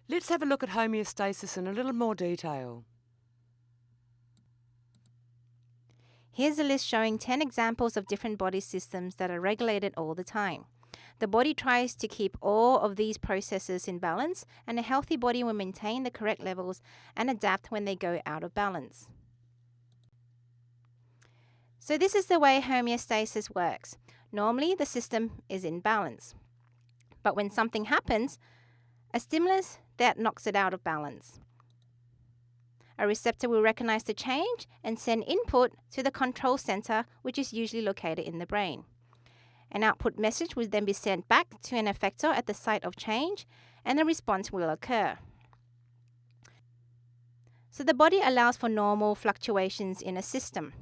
Let's have a look at homeostasis in a little more detail. Here's a list showing 10 examples of different body systems that are regulated all the time. The body tries to keep all of these processes in balance, and a healthy body will maintain the correct levels and adapt when they go out of balance. So this is the way homeostasis works. Normally, the system is in balance. But when something happens, a stimulus that knocks it out of balance. A receptor will recognize the change and send input to the control center, which is usually located in the brain. An output message will then be sent back to an effector at the site of change, and a response will occur. So the body allows for normal fluctuations in a system.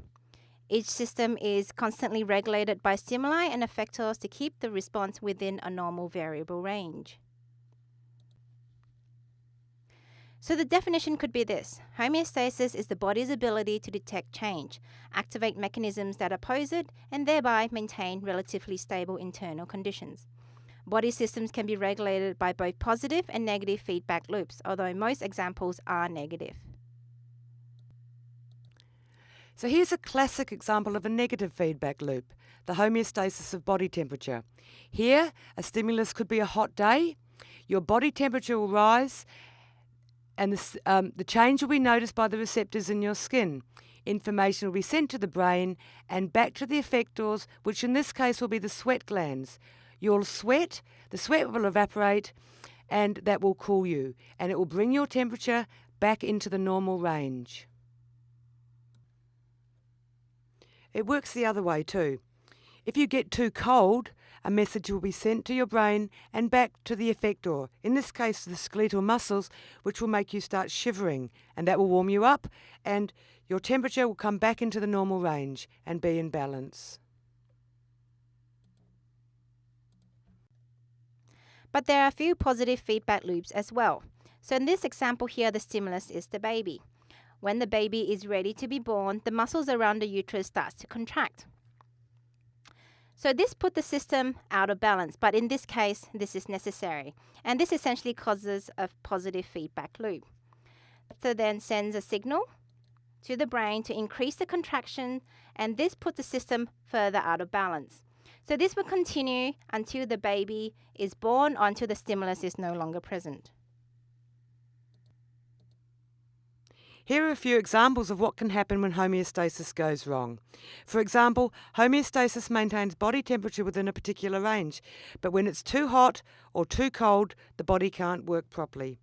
Each system is constantly regulated by stimuli and effectors to keep the response within a normal variable range. So the definition could be this: homeostasis is the body's ability to detect change, activate mechanisms that oppose it, and thereby maintain relatively stable internal conditions. Body systems can be regulated by both positive and negative feedback loops, although most examples are negative. So here's a classic example of a negative feedback loop, the homeostasis of body temperature. Here, a stimulus could be a hot day. Your body temperature will rise, and the change will be noticed by the receptors in your skin. Information will be sent to the brain and back to the effectors, which in this case will be the sweat glands. You'll sweat, the sweat will evaporate, and that will cool you, and it will bring your temperature back into the normal range. It works the other way too. If you get too cold, a message will be sent to your brain and back to the effector, in this case the skeletal muscles, which will make you start shivering, and that will warm you up, and your temperature will come back into the normal range and be in balance. But there are a few positive feedback loops as well. So in this example here, the stimulus is the baby. When the baby is ready to be born, the muscles around the uterus starts to contract. So this put the system out of balance, but in this case, this is necessary. And this essentially causes a positive feedback loop. So then sends a signal to the brain to increase the contraction, and this puts the system further out of balance. So this will continue until the baby is born or until the stimulus is no longer present. Here are a few examples of what can happen when homeostasis goes wrong. For example, homeostasis maintains body temperature within a particular range, but when it's too hot or too cold, the body can't work properly.